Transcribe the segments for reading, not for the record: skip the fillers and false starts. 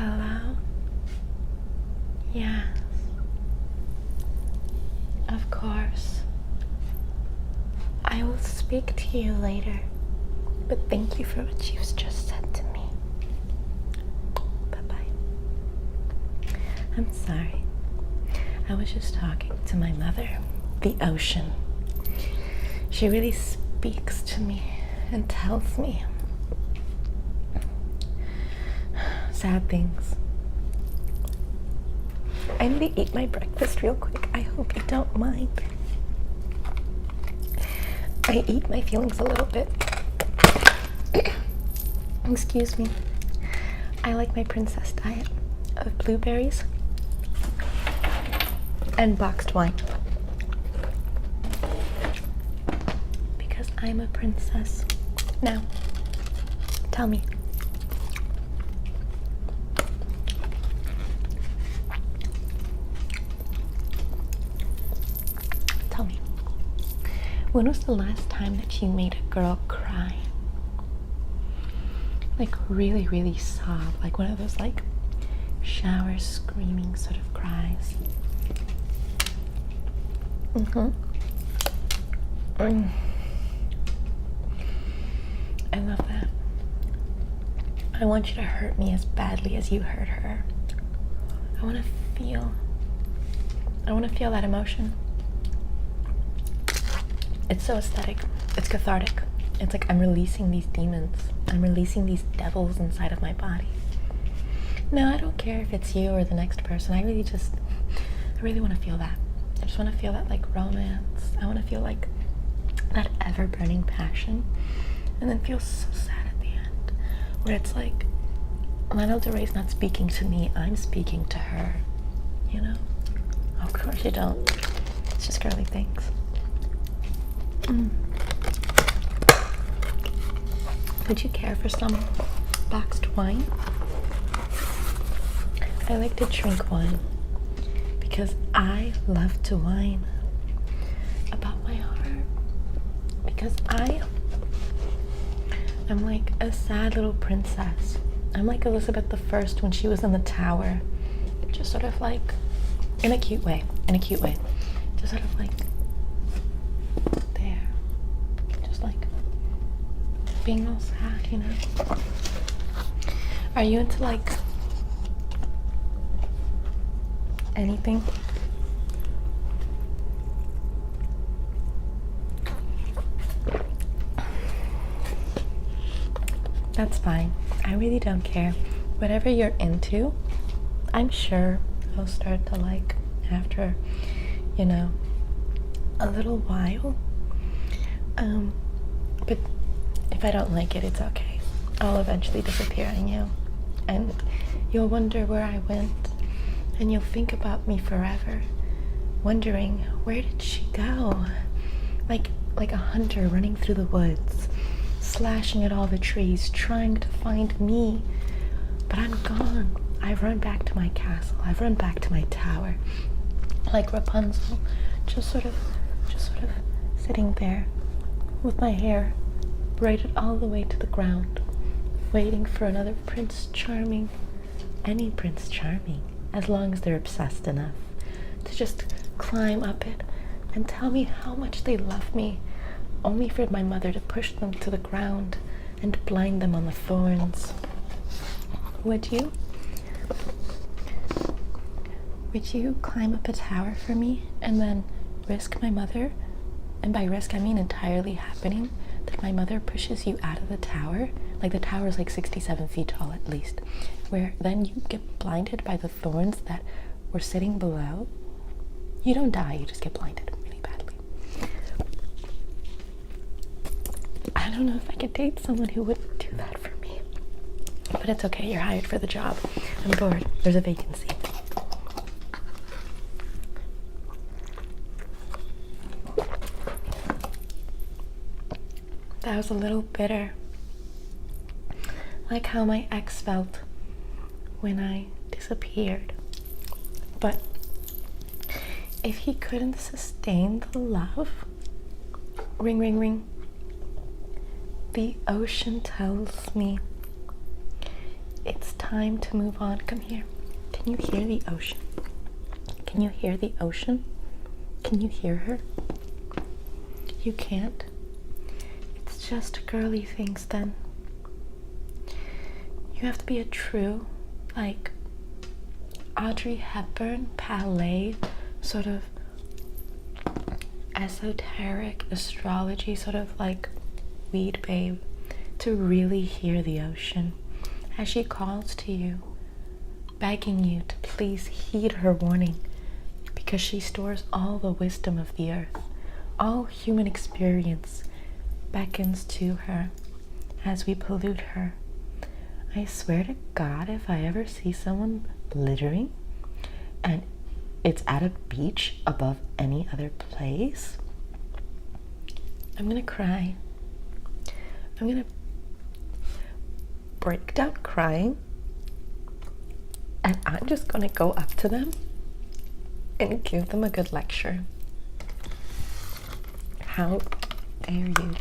Hello? Yes. Of course. I will speak to you later, but thank you for what you've just said to me. Bye-bye. I'm sorry. I was just talking to my mother, the ocean. She really speaks to me and tells me sad things. I need to eat my breakfast real quick. I hope you don't mind. I eat my feelings a little bit. Excuse me. I like my princess diet of blueberries and boxed wine. Because I'm a princess. Now, tell me. Tell me. When was the last time that you made a girl cry? Like really, really sob, like one of those like shower screaming sort of cries. I love that. I want you to hurt me as badly as you hurt her. I want to feel that emotion. It's so aesthetic. It's cathartic. It's like I'm releasing these demons. I'm releasing these devils inside of my body. No, I don't care if it's you or the next person. I really want to feel that. I just want to feel that like romance. I want to feel like that ever-burning passion. And then feel so sad at the end. Where it's like, Lana Del Rey's not speaking to me. I'm speaking to her. You know? Of course you don't. It's just girly things. Would you care for some boxed wine? I like to drink wine because I love to whine about my heart. Because I'm like a sad little princess. I'm like Elizabeth I when she was in the tower. Just sort of like, in a cute way. Just sort of like, there. Just like, being all sad, you know? Are you into like anything? That's fine. I really don't care. Whatever you're into, I'm sure I'll start to like after, you know, a little while. But if I don't like it, it's okay. I'll eventually disappear on you. And you'll wonder where I went. And you'll think about me forever. Wondering, where did she go? Like a hunter running through the woods. Slashing at all the trees, trying to find me. But I'm gone. I've run back to my castle. I've run back to my tower. Like Rapunzel, just sort of sitting there with my hair braided all the way to the ground, waiting for another Prince Charming, any Prince Charming, as long as they're obsessed enough, to just climb up it and tell me how much they love me, only for my mother to push them to the ground and blind them on the thorns. Would you? Would you climb up a tower for me and then risk my mother, and by risk I mean entirely happening, that my mother pushes you out of the tower? Like the tower is like 67 feet tall at least, where then you get blinded by the thorns that were sitting below. You don't die, you just get blinded really badly. I don't know if I could date someone who wouldn't do that for me. But it's okay, you're hired for the job. I'm bored, there's a vacancy. That was a little bitter. Like how my ex felt when I disappeared. But if he couldn't sustain the love, ring, ring, ring, the ocean tells me It's time to move on. Come here. Can you hear the ocean? Can you hear the ocean? Can you hear her? You can't? It's just girly things then. You have to be a true, like, Audrey Hepburn palette, sort of esoteric astrology, sort of like weed babe, to really hear the ocean as she calls to you, begging you to please heed her warning, because she stores all the wisdom of the earth. All human experience beckons to her as we pollute her. I swear to God, if I ever see someone littering and it's at a beach above any other place, I'm gonna cry. I'm gonna break down crying, and I'm just gonna go up to them and give them a good lecture. How dare you?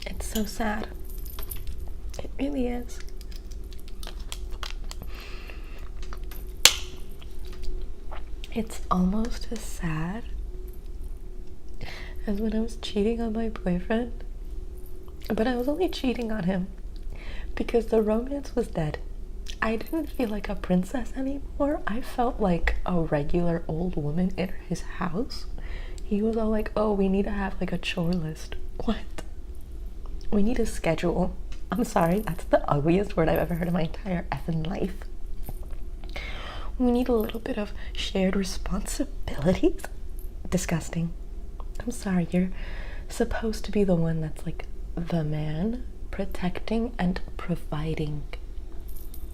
It's so sad. It really is. It's almost as sad as when I was cheating on my boyfriend, but I was only cheating on him because the romance was dead. I didn't feel like a princess anymore. I felt like a regular old woman in his house. He was all like, oh, we need to have like a chore list. What? We need a schedule. I'm sorry, that's the ugliest word I've ever heard in my entire effing life. We need a little bit of shared responsibilities. Disgusting. I'm sorry, you're supposed to be the one that's like the man, protecting and providing.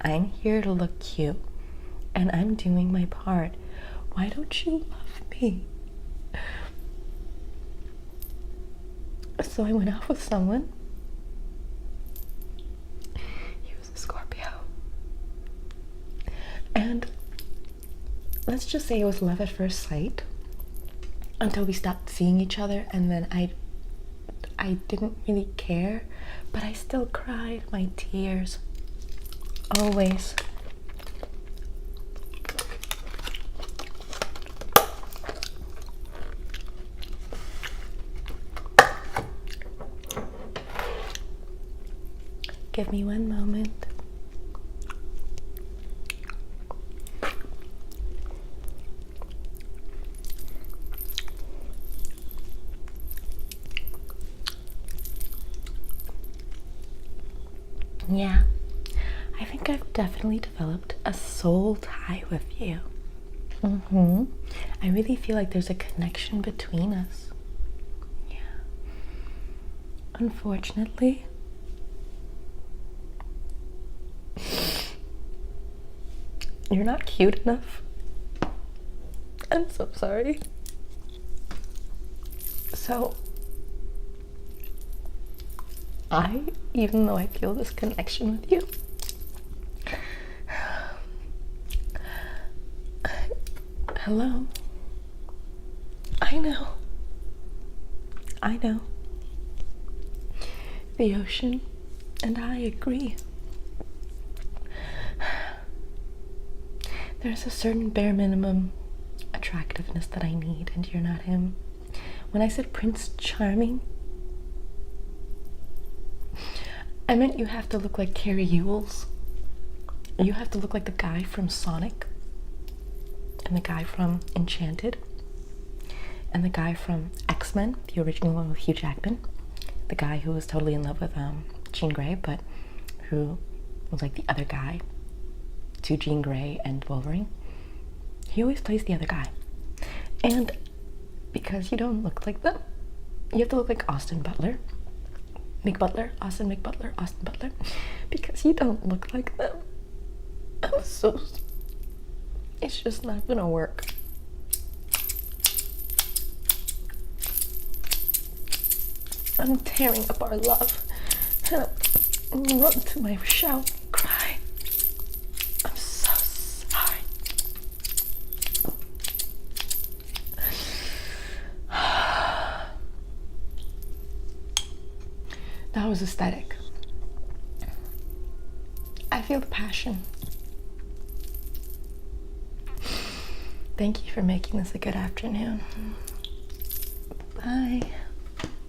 I'm here to look cute, and I'm doing my part. Why don't you love me? So I went out with someone. He was a Scorpio. And let's just say it was love at first sight until we stopped seeing each other, and then I didn't really care, but I still cried my tears. Always. Give me one moment. Yeah, I think I've definitely developed a soul tie with you. I really feel like there's a connection between us. Yeah. Unfortunately, you're not cute enough. I'm so sorry. So, even though I feel this connection with you, hello, I know, the ocean and I agree. There's a certain bare minimum attractiveness that I need, and you're not him. When I said Prince Charming, I meant you have to look like Carrie Ewells. You have to look like the guy from Sonic, and the guy from Enchanted, and the guy from X-Men, the original one with Hugh Jackman, the guy who was totally in love with Jean Grey, but who was like the other guy to Jean Grey and Wolverine. He always plays the other guy. And because you don't look like them, you have to look like Austin Butler. McButler, Austin McButler, Austin Butler. Because you don't look like them. It's just not gonna work. I'm tearing up our love. And I'm run to my shower and cry. I'm so sorry. That was aesthetic. I feel the passion. Thank you for making this a good afternoon. Bye.